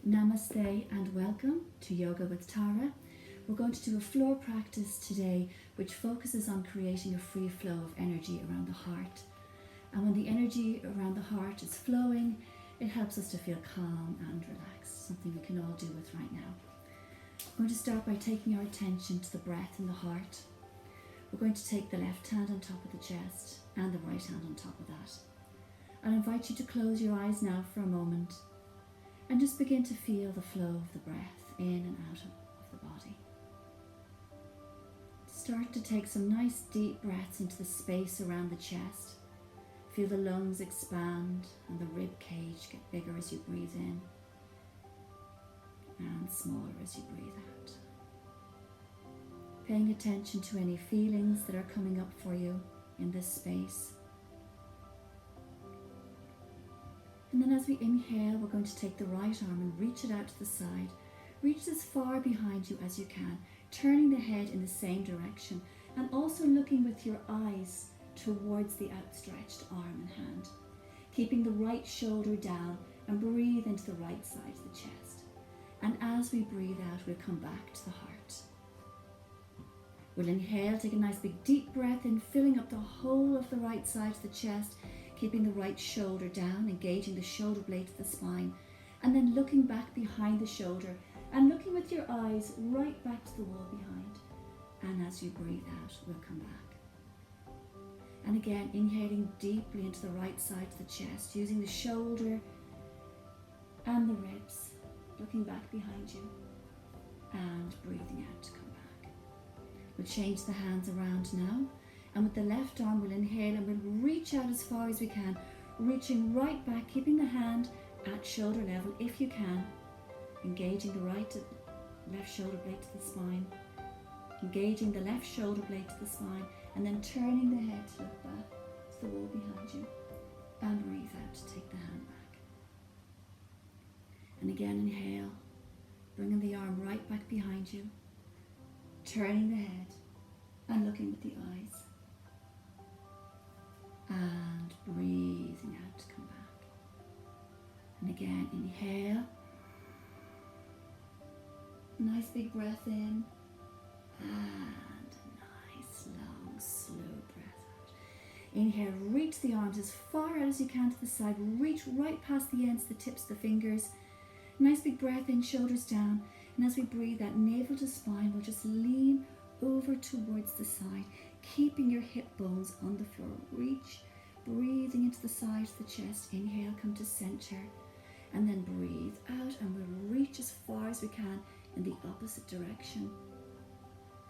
Namaste and welcome to Yoga with Tara. We're going to do a floor practice today which focuses on creating a free flow of energy around the heart. And when the energy around the heart is flowing, it helps us to feel calm and relaxed, something we can all do with right now. We're going to start by taking our attention to the breath in the heart. We're going to take the left hand on top of the chest and the right hand on top of that. I'll invite you to close your eyes now for a moment and just begin to feel the flow of the breath in and out of the body. Start to take some nice deep breaths into the space around the chest. Feel the lungs expand and the rib cage get bigger as you breathe in and smaller as you breathe out. Paying attention to any feelings that are coming up for you in this space. And then as we inhale, we're going to take the right arm and reach it out to the side. Reach as far behind you as you can, turning the head in the same direction and also looking with your eyes towards the outstretched arm and hand. Keeping the right shoulder down and breathe into the right side of the chest. And as we breathe out, we'll come back to the heart. We'll inhale, take a nice big deep breath in, filling up the whole of the right side of the chest, keeping the right shoulder down, engaging the shoulder blade to the spine, and then looking back behind the shoulder and looking with your eyes right back to the wall behind. And as you breathe out, we'll come back. And again, inhaling deeply into the right side of the chest, using the shoulder and the ribs, looking back behind you and breathing out to come back. We'll change the hands around now. And with the left arm, we'll inhale and we'll reach out as far as we can, reaching right back, keeping the hand at shoulder level if you can, engaging the left shoulder blade to the spine, engaging the left shoulder blade to the spine, and then turning the head to look back to the wall behind you, and breathe out to take the hand back. And again, inhale, bringing the arm right back behind you, turning the head and looking with the eyes. And breathing out to come back. And again, inhale. Nice big breath in. And a nice, long, slow breath out. Inhale, reach the arms as far out as you can to the side. Reach right past the ends, the tips of the fingers. Nice big breath in, shoulders down. And as we breathe that navel to spine, we'll just lean over towards the side, keeping your hip bones on the floor. Reach, breathing into the side of the chest. Inhale, come to center, and then breathe out, and we'll reach as far as we can in the opposite direction.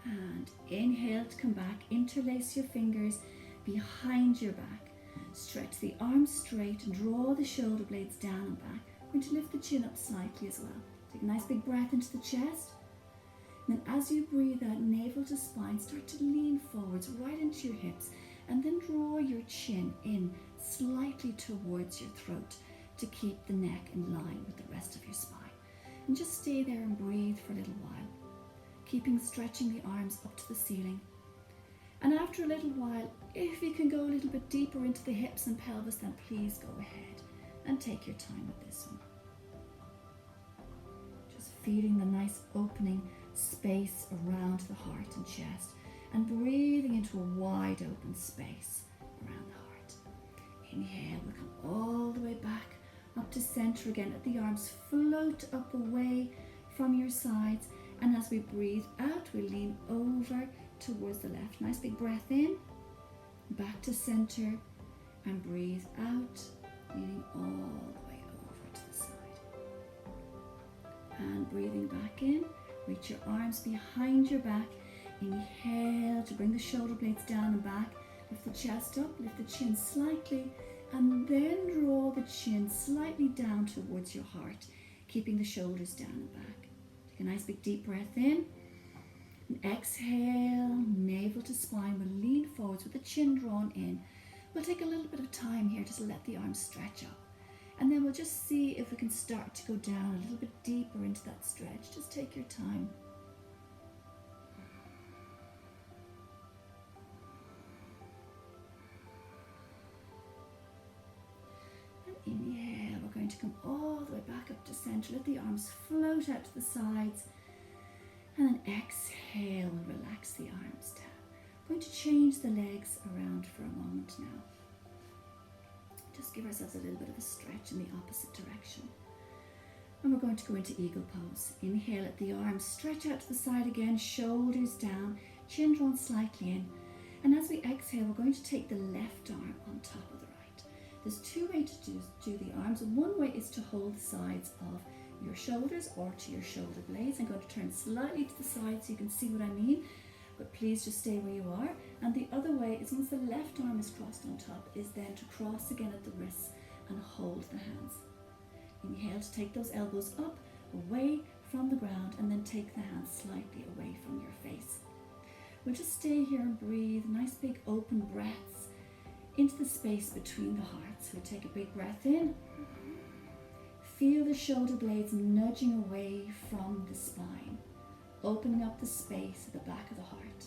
And inhale to come back, interlace your fingers behind your back. Stretch the arms straight and draw the shoulder blades down and back. We're going to lift the chin up slightly as well. Take a nice big breath into the chest. And then as you breathe out, navel to spine, start to lean forwards right into your hips, and then draw your chin in slightly towards your throat to keep the neck in line with the rest of your spine. And just stay there and breathe for a little while, stretching the arms up to the ceiling. And after a little while, if you can go a little bit deeper into the hips and pelvis, then please go ahead and take your time with this one. Just feeling the nice opening space around the heart and chest, and breathing into a wide open space around the heart. Inhale, we'll come all the way back up to center again. Let the arms float up away from your sides, and as we breathe out, we lean over towards the left. Nice big breath in, back to center, and breathe out, leaning all the way over to the side. And breathing back in, reach your arms behind your back. Inhale to bring the shoulder blades down and back. Lift the chest up, lift the chin slightly, and then draw the chin slightly down towards your heart, keeping the shoulders down and back. Take a nice big deep breath in. And exhale, navel to spine. We'll lean forwards with the chin drawn in. We'll take a little bit of time here just to let the arms stretch up. And then we'll just see if we can start to go down a little bit deeper into that stretch. Just take your time. And inhale, we're going to come all the way back up to center. Let the arms float out to the sides. And then exhale and relax the arms down. I'm going to change the legs around for a moment now. Just give ourselves a little bit of a stretch in the opposite direction. And we're going to go into eagle pose. Inhale, let the arms stretch out to the side again, shoulders down, chin drawn slightly in. And as we exhale, we're going to take the left arm on top of the right. There's two ways to do the arms. One way is to hold the sides of your shoulders or to your shoulder blades. I'm going to turn slightly to the side so you can see what I mean, but please just stay where you are. And the other way is, once the left arm is crossed on top, is then to cross again at the wrists and hold the hands. Inhale to take those elbows up, away from the ground, and then take the hands slightly away from your face. We'll just stay here and breathe, nice big open breaths into the space between the hearts. We'll take a big breath in. Feel the shoulder blades nudging away from the spine, opening up the space at the back of the heart.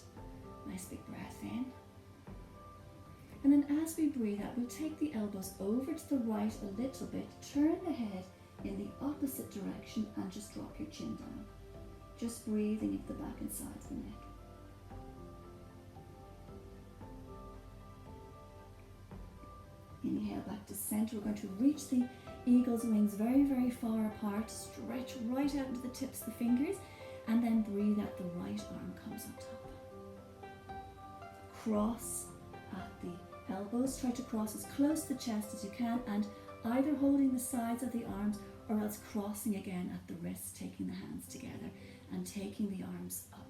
Nice big breath in. And then as we breathe out, we'll take the elbows over to the right a little bit, turn the head in the opposite direction and just drop your chin down. Just breathing into the back and sides of the neck. Inhale back to center. We're going to reach the eagle's wings very, very far apart. Stretch right out into the tips of the fingers, and then breathe out. The right arm comes on top. Cross at the elbows. Try to cross as close to the chest as you can, and either holding the sides of the arms or else crossing again at the wrists, taking the hands together and taking the arms up,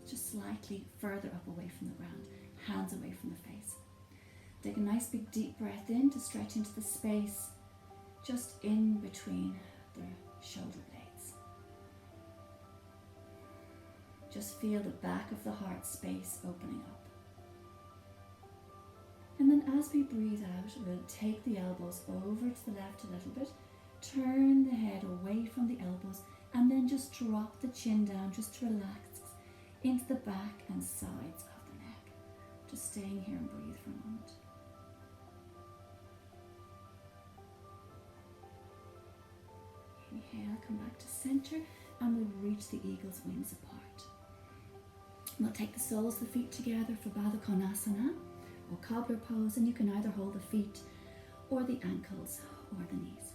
just slightly further up away from the ground, hands away from the face. Take a nice big deep breath in to stretch into the space just in between the shoulder blades. Just feel the back of the heart space opening up. And then as we breathe out, we'll take the elbows over to the left a little bit, turn the head away from the elbows, and then just drop the chin down just to relax into the back and sides of the neck. Just staying here and breathe for a moment. Inhale, come back to center, and we'll reach the eagle's wings apart. We'll take the soles of the feet together for Baddha Konasana, or cobbler pose, and you can either hold the feet or the ankles or the knees.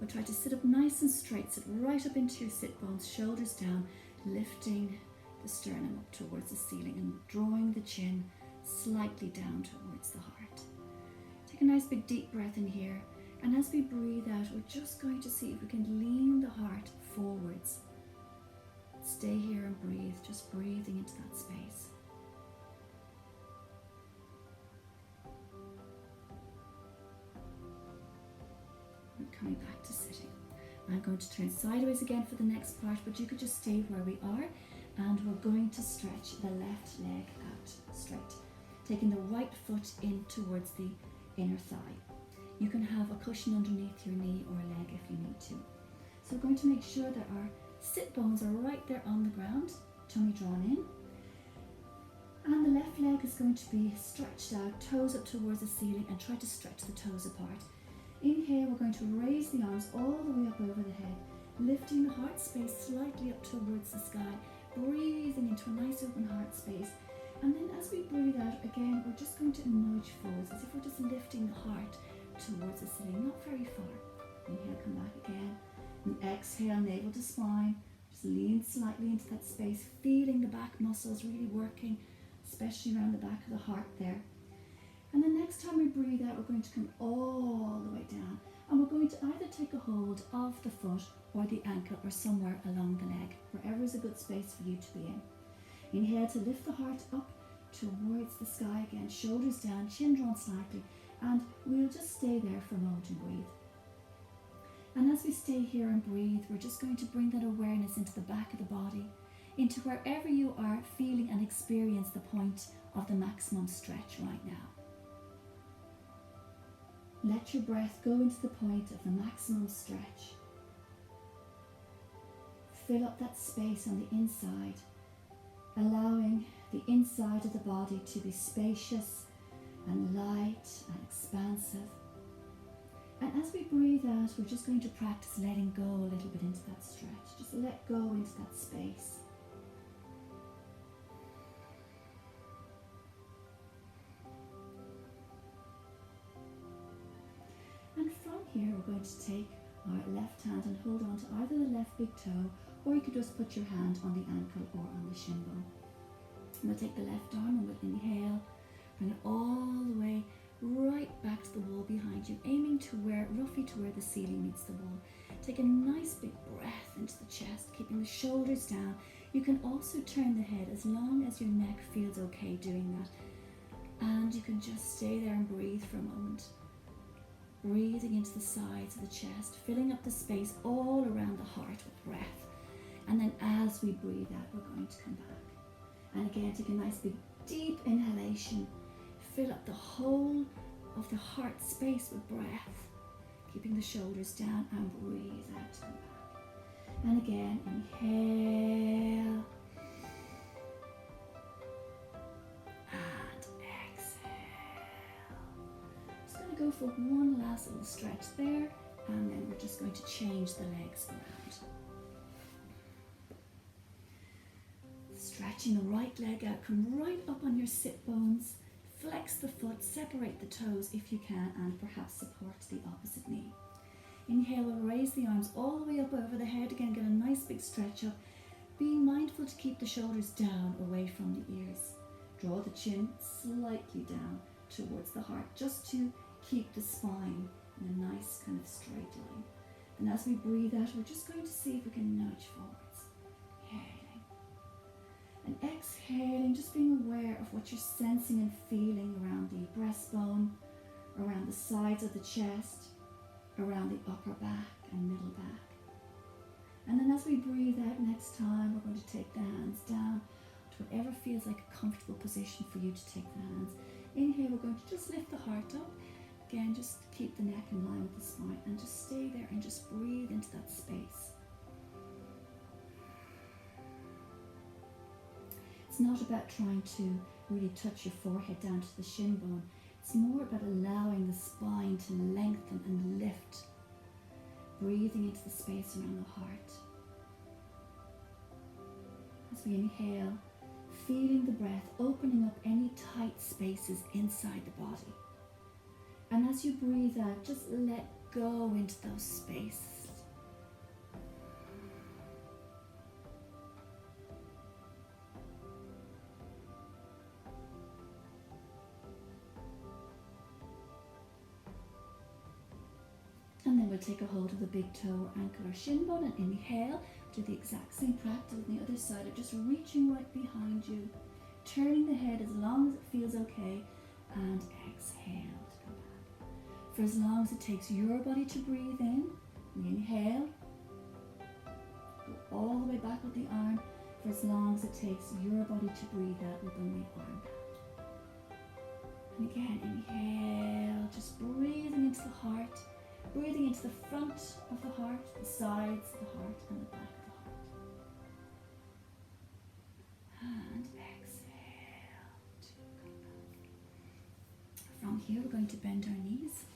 We'll try to sit up nice and straight, sit right up into your sit bones, shoulders down, lifting the sternum up towards the ceiling and drawing the chin slightly down towards the heart. Take a nice big deep breath in here, and as we breathe out, we're just going to see if we can lean the heart forwards. Stay here and breathe, just breathing into that space. Coming back to sitting. I'm going to turn sideways again for the next part, but you could just stay where we are, and we're going to stretch the left leg out straight, taking the right foot in towards the inner thigh. You can have a cushion underneath your knee or leg if you need to. So we're going to make sure that our sit bones are right there on the ground, tummy drawn in, and the left leg is going to be stretched out, toes up towards the ceiling, and try to stretch the toes apart. Inhale, we're going to raise the arms all the way up over the head, lifting the heart space slightly up towards the sky, breathing into a nice open heart space. And then as we breathe out, again, we're just going to nudge forwards, as if we're just lifting the heart towards the ceiling, not very far. Inhale, come back again. And exhale, navel to spine. Just lean slightly into that space, feeling the back muscles really working, especially around the back of the heart there. And the next time we breathe out, we're going to come all the way down, and we're going to either take a hold of the foot or the ankle or somewhere along the leg, wherever is a good space for you to be in. Inhale to lift the heart up towards the sky again, shoulders down, chin drawn slightly, and we'll just stay there for a moment and breathe. And as we stay here and breathe, we're just going to bring that awareness into the back of the body, into wherever you are feeling and experience the point of the maximum stretch right now. Let your breath go into the point of the maximum stretch. Fill up that space on the inside, allowing the inside of the body to be spacious and light and expansive. And as we breathe out, we're just going to practice letting go a little bit into that stretch. Just let go into that space. And from here, we're going to take our left hand and hold on to either the left big toe, or you could just put your hand on the ankle or on the shin bone. And we'll take the left arm and we'll inhale, bring it all the way right back to the wall behind you, aiming to roughly to where the ceiling meets the wall. Take a nice big breath into the chest, keeping the shoulders down. You can also turn the head as long as your neck feels okay doing that. And you can just stay there and breathe for a moment. Breathing into the sides of the chest, filling up the space all around the heart with breath. And then as we breathe out, we're going to come back. And again, take a nice big deep inhalation. Fill up the whole of the heart space with breath, keeping the shoulders down, and breathe out to come back. And again, inhale and exhale. Just going to go for one last little stretch there, and then we're just going to change the legs around. Stretching the right leg out, come right up on your sit bones. Flex the foot, separate the toes if you can, and perhaps support the opposite knee. Inhale, we'll raise the arms all the way up over the head. Again, get a nice big stretch up. Being mindful to keep the shoulders down away from the ears. Draw the chin slightly down towards the heart, just to keep the spine in a nice kind of straight line. And as we breathe out, we're just going to see if we can nudge forwards. And exhaling, just being aware of what you're sensing and feeling around the breastbone, around the sides of the chest, around the upper back and middle back. And then as we breathe out next time, we're going to take the hands down to whatever feels like a comfortable position for you to take the hands. Inhale, we're going to just lift the heart up. Again, just keep the neck in line with the spine and just stay there and just breathe into that space. It's not about trying to really touch your forehead down to the shin bone. It's more about allowing the spine to lengthen and lift. Breathing into the space around the heart. As we inhale, feeling the breath, opening up any tight spaces inside the body. And as you breathe out, just let go into those spaces. And then we'll take a hold of the big toe or ankle or shin bone and inhale. Do the exact same practice on the other side of just reaching right behind you. Turning the head as long as it feels okay. And exhale to come back. For as long as it takes your body to breathe in. We inhale. Go all the way back with the arm. For as long as it takes your body to breathe out, we bring the arm down. And again, inhale. Just breathing into the heart. Breathing into the front of the heart, the sides of the heart, and the back of the heart. And exhale to come back. From here, we're going to bend our knees.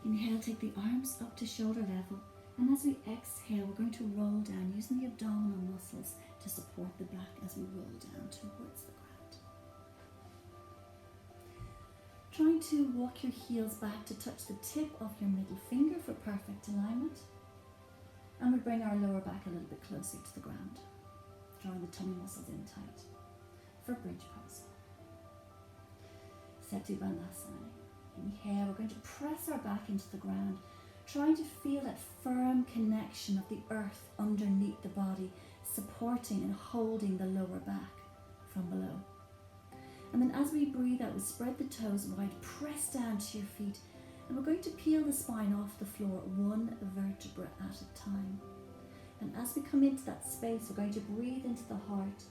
Inhale, take the arms up to shoulder level. And as we exhale, we're going to roll down using the abdominal muscles to support the back as we roll down towards the ground. Trying to walk your heels back to touch the tip of your middle finger for perfect alignment. And we bring our lower back a little bit closer to the ground, drawing the tummy muscles in tight for bridge pose. Setu Bandhasana. Inhale, we're going to press our back into the ground, trying to feel that firm connection of the earth underneath the body, supporting and holding the lower back from below. And then as we breathe out, we spread the toes wide, press down to your feet, and we're going to peel the spine off the floor one vertebra at a time. And as we come into that space, we're going to breathe into the heart,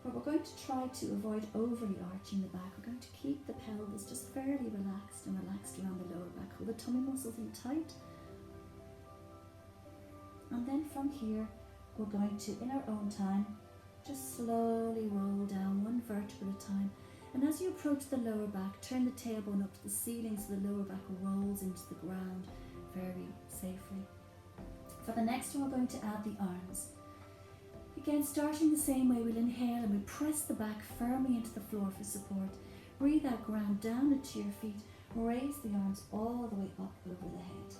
but we're going to try to avoid overly arching the back. We're going to keep the pelvis just fairly relaxed and relaxed around the lower back. Hold the tummy muscles in tight. And then from here, we're going to, in our own time, just slowly roll down one vertebra at a time. And as you approach the lower back, turn the tailbone up to the ceiling so the lower back rolls into the ground very safely. For the next one, we're going to add the arms. Again, starting the same way, we'll inhale and we press the back firmly into the floor for support. Breathe out, ground down into your feet. Raise the arms all the way up over the head.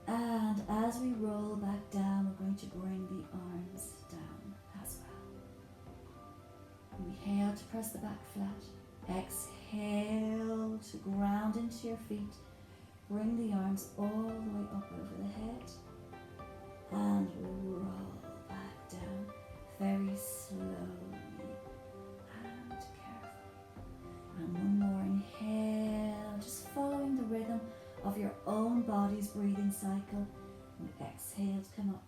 And as we roll back down, we're going to bring the arms down as well. Inhale to press the back flat. Exhale to ground into your feet. Bring the arms all the way up over the head. And roll back down very slowly and carefully. And one more inhale, just following the rhythm of your own body's breathing cycle. And exhale to come up.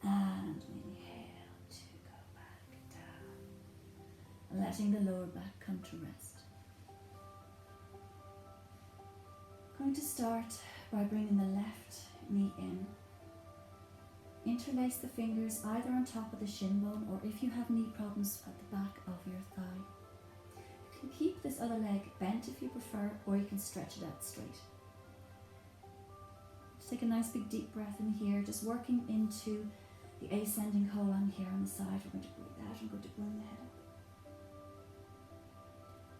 And inhale to go back down. Letting the lower back come to rest. Going to start by bringing the left knee in. Interlace the fingers either on top of the shin bone, or if you have knee problems, at the back of your thigh. You can keep this other leg bent if you prefer, or you can stretch it out straight. Just take a nice big deep breath in here, just working into the ascending colon here on the side. We're going to breathe out, we're going to bring the head up.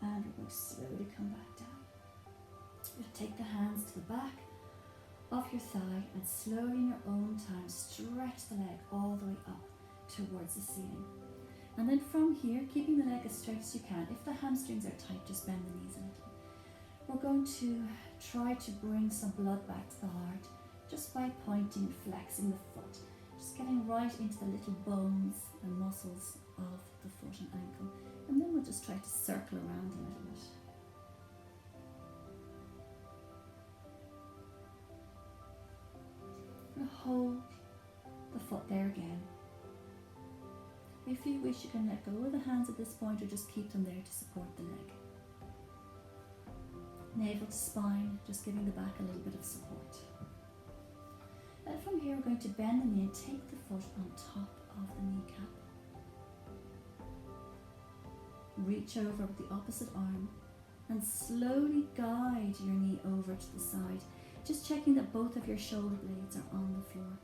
And we're going to slowly come back down. You'll take the hands to the back of your thigh and slowly in your own time stretch the leg all the way up towards the ceiling. And then from here, keeping the leg as straight as you can. If the hamstrings are tight, just bend the knees a little. We're going to try to bring some blood back to the heart just by pointing and flexing the foot. Just getting right into the little bones and muscles of the foot and ankle. And then we'll just try to circle around a little bit. Hold the foot there again. If you wish, you can let go of the hands at this point, or just keep them there to support the leg. Navel to spine, just giving the back a little bit of support. And from here, we're going to bend the knee and take the foot on top of the kneecap. Reach over with the opposite arm and slowly guide your knee over to the side. Just checking that both of your shoulder blades are on the floor.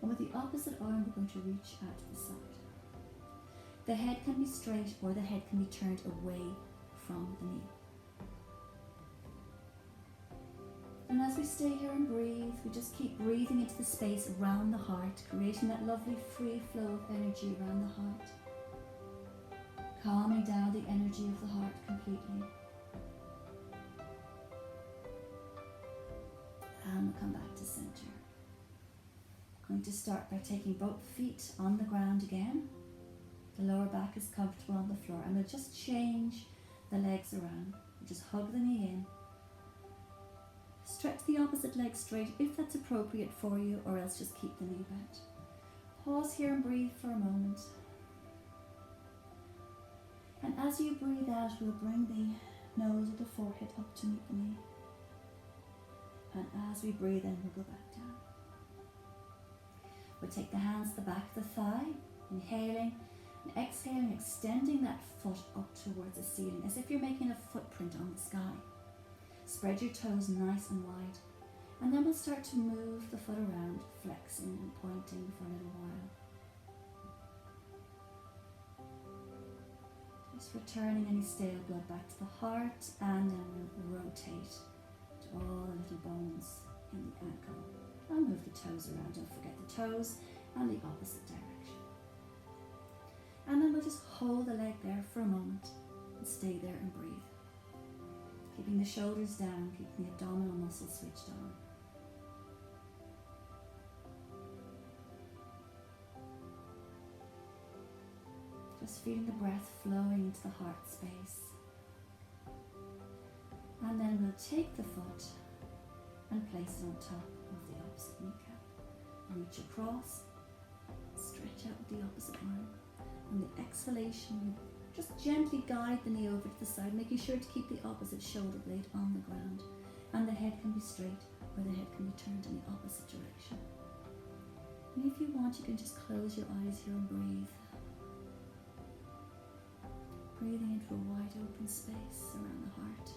And with the opposite arm, we're going to reach out to the side. The head can be straight, or the head can be turned away from the knee. And as we stay here and breathe, we just keep breathing into the space around the heart, creating that lovely free flow of energy around the heart. Calming down the energy of the heart completely. And we'll come back to center. Going to start by taking both feet on the ground again. The lower back is comfortable on the floor, and we'll just change the legs around. We'll just hug the knee in. Stretch the opposite leg straight if that's appropriate for you, or else just keep the knee bent. Pause here and breathe for a moment. And as you breathe out, we'll bring the nose or the forehead up to meet the knee. And as we breathe in, we'll go back down. We'll take the hands to the back of the thigh, inhaling and exhaling, extending that foot up towards the ceiling, as if you're making a footprint on the sky. Spread your toes nice and wide. And then we'll start to move the foot around, flexing and pointing for a little while. Just returning any stale blood back to the heart, and then we'll rotate to all the little bones in the ankle. I'll move the toes around, don't forget the toes, and the opposite direction. And then we'll just hold the leg there for a moment and stay there and breathe. Keeping the shoulders down, keeping the abdominal muscles switched on. Just feeling the breath flowing into the heart space. And then we'll take the foot and place it on top of the opposite kneecap. Reach across, stretch out with the opposite arm. On the exhalation, we just gently guide the knee over to the side, making sure to keep the opposite shoulder blade on the ground. And the head can be straight, or the head can be turned in the opposite direction. And if you want, you can just close your eyes here and breathe breathing into a wide open space around the heart.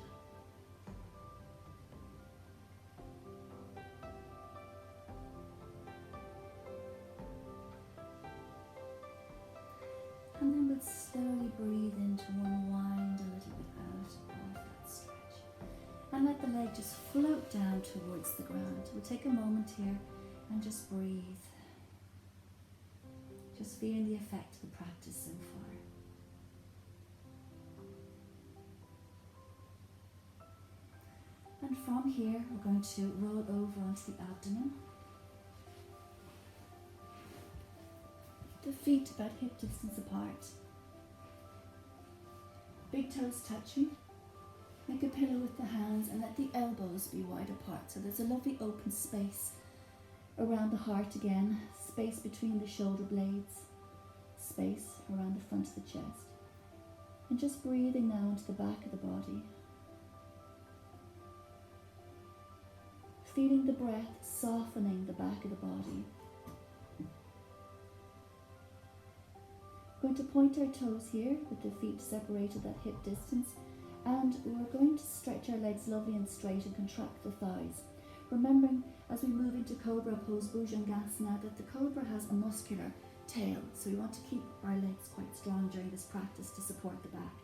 And then we'll slowly breathe in to unwind a little bit out of that stretch. And let the leg just float down towards the ground. We'll take a moment here and just breathe. Just feeling the effect of the practice so far. And from here, we're going to roll over onto the abdomen. The feet about hip distance apart. Big toes touching. Make a pillow with the hands and let the elbows be wide apart. So there's a lovely open space around the heart again. Space between the shoulder blades. Space around the front of the chest. And just breathing now into the back of the body. Feeling the breath softening the back of the body. We're going to point our toes here with the feet separated at hip distance, and we're going to stretch our legs lovely and straight and contract the thighs. Remembering as we move into Cobra pose Bhujangasana that the Cobra has a muscular tail, so we want to keep our legs quite strong during this practice to support the back.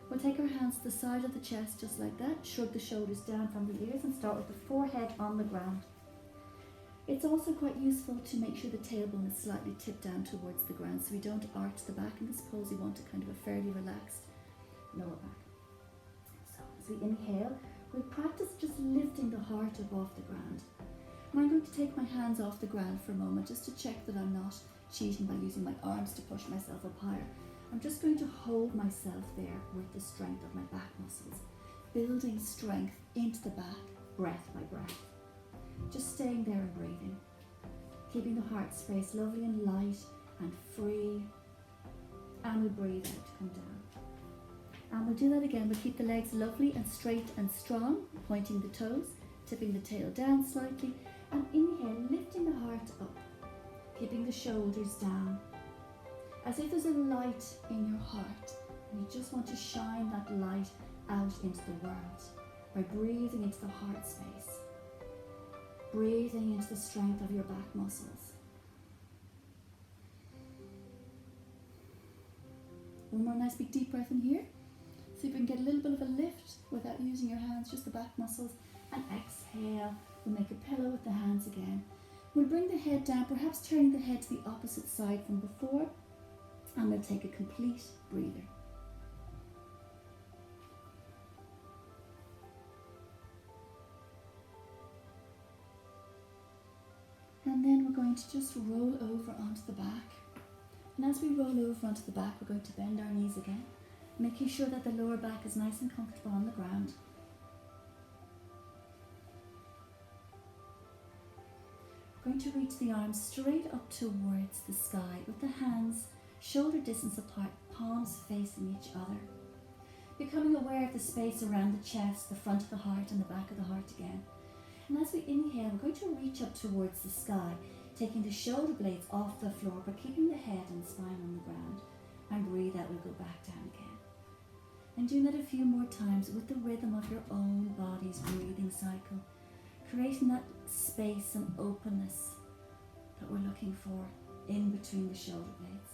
We'll take our hands to the side of the chest just like that, shrug the shoulders down from the ears and start with the forehead on the ground. It's also quite useful to make sure the tailbone is slightly tipped down towards the ground so we don't arch the back. In this pose we want a kind of a fairly relaxed lower back. So as we inhale, we'll practice just lifting the heart above the ground. And I'm going to take my hands off the ground for a moment just to check that I'm not cheating by using my arms to push myself up higher. I'm just going to hold myself there with the strength of my back muscles, building strength into the back, breath by breath. Just staying there and breathing, keeping the heart space lovely and light and free, and we breathe out to come down. And we'll do that again. We'll keep the legs lovely and straight and strong, pointing the toes, tipping the tail down slightly, and inhale, lifting the heart up, keeping the shoulders down, as if there's a light in your heart, and you just want to shine that light out into the world by breathing into the heart space. Breathing into the strength of your back muscles. One more nice big deep breath in here. See if we can get a little bit of a lift without using your hands, just the back muscles. And exhale. We'll make a pillow with the hands again. We'll bring the head down, perhaps turning the head to the opposite side from before. And we'll take a complete breather. And then we're going to just roll over onto the back. And as we roll over onto the back, we're going to bend our knees again, making sure that the lower back is nice and comfortable on the ground. We're going to reach the arms straight up towards the sky with the hands shoulder distance apart, palms facing each other. Becoming aware of the space around the chest, the front of the heart and the back of the heart again. And as we inhale, we're going to reach up towards the sky, taking the shoulder blades off the floor, but keeping the head and spine on the ground. And breathe out, we'll go back down again. And doing that a few more times with the rhythm of your own body's breathing cycle, creating that space and openness that we're looking for in between the shoulder blades.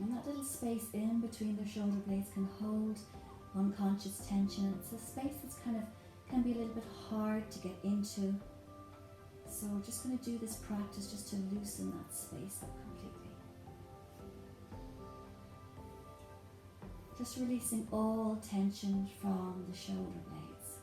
And that little space in between the shoulder blades can hold unconscious tension. It's a space that's can be a little bit hard to get into. So we're just going to do this practice just to loosen that space up completely. Just releasing all tension from the shoulder blades.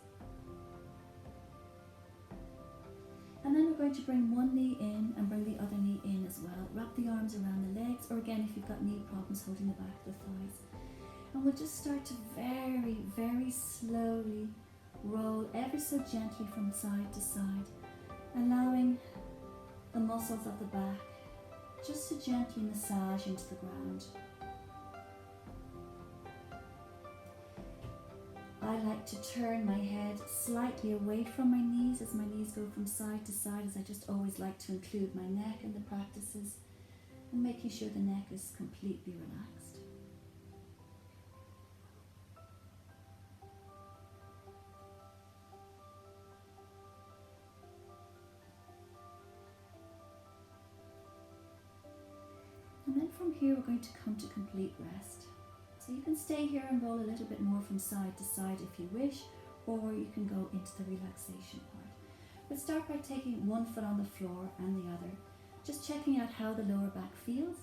And then we're going to bring one knee in and bring the other knee in as well. Wrap the arms around the legs, or again if you've got knee problems, holding the back of the thighs. And we'll just start to very, very slowly roll ever so gently from side to side, allowing the muscles of the back just to gently massage into the ground. I like to turn my head slightly away from my knees as my knees go from side to side, as I just always like to include my neck in the practices. and making sure the neck is completely relaxed. And then from here we're going to come to complete rest. So you can stay here and roll a little bit more from side to side if you wish, or you can go into the relaxation part. But start by taking one foot on the floor and the other, just checking out how the lower back feels.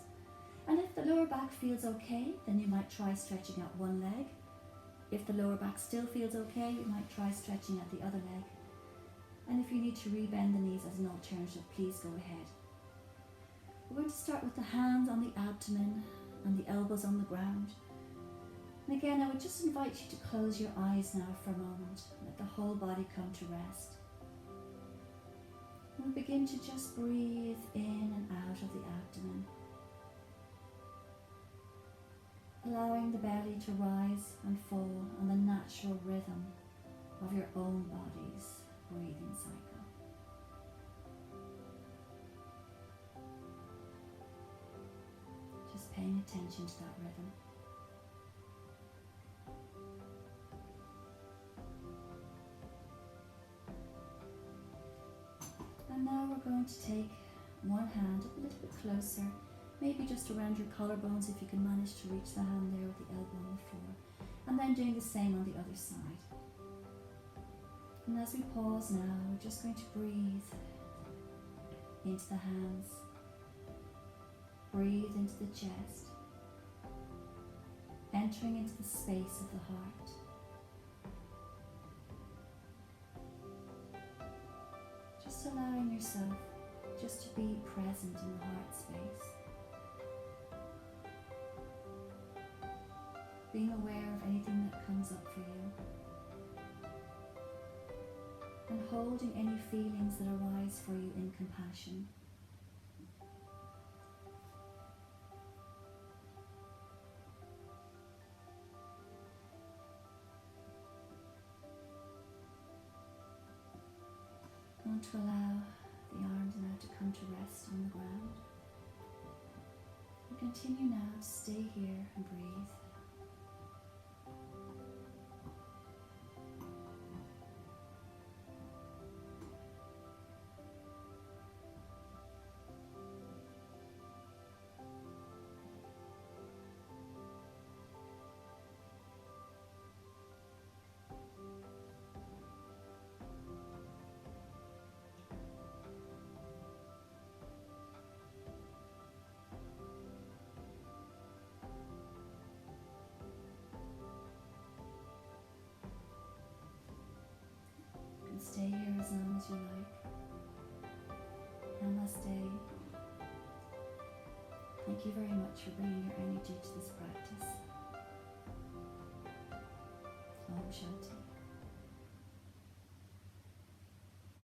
And if the lower back feels okay, then you might try stretching out one leg. If the lower back still feels okay, you might try stretching out the other leg. And if you need to rebend the knees as an alternative, please go ahead. We're going to start with the hands on the abdomen and the elbows on the ground. And again, I would just invite you to close your eyes now for a moment. Let the whole body come to rest. And we begin to just breathe in and out of the abdomen, allowing the belly to rise and fall on the natural rhythm of your own body's breathing cycle. Just paying attention to that rhythm. And now we're going to take one hand a little bit closer, maybe just around your collarbones if you can manage to reach the hand there with the elbow on the floor. And then doing the same on the other side. And as we pause now, we're just going to breathe into the hands, breathe into the chest, entering into the space of the heart. Just allowing yourself just to be present in the heart space. Being aware of anything that comes up for you. And holding any feelings that arise for you in compassion. And to allow the arms now to come to rest on the ground. And continue now to stay here and breathe. Stay here as long as you like. Namaste. Thank you very much for bringing your energy to this practice. Om Shanti.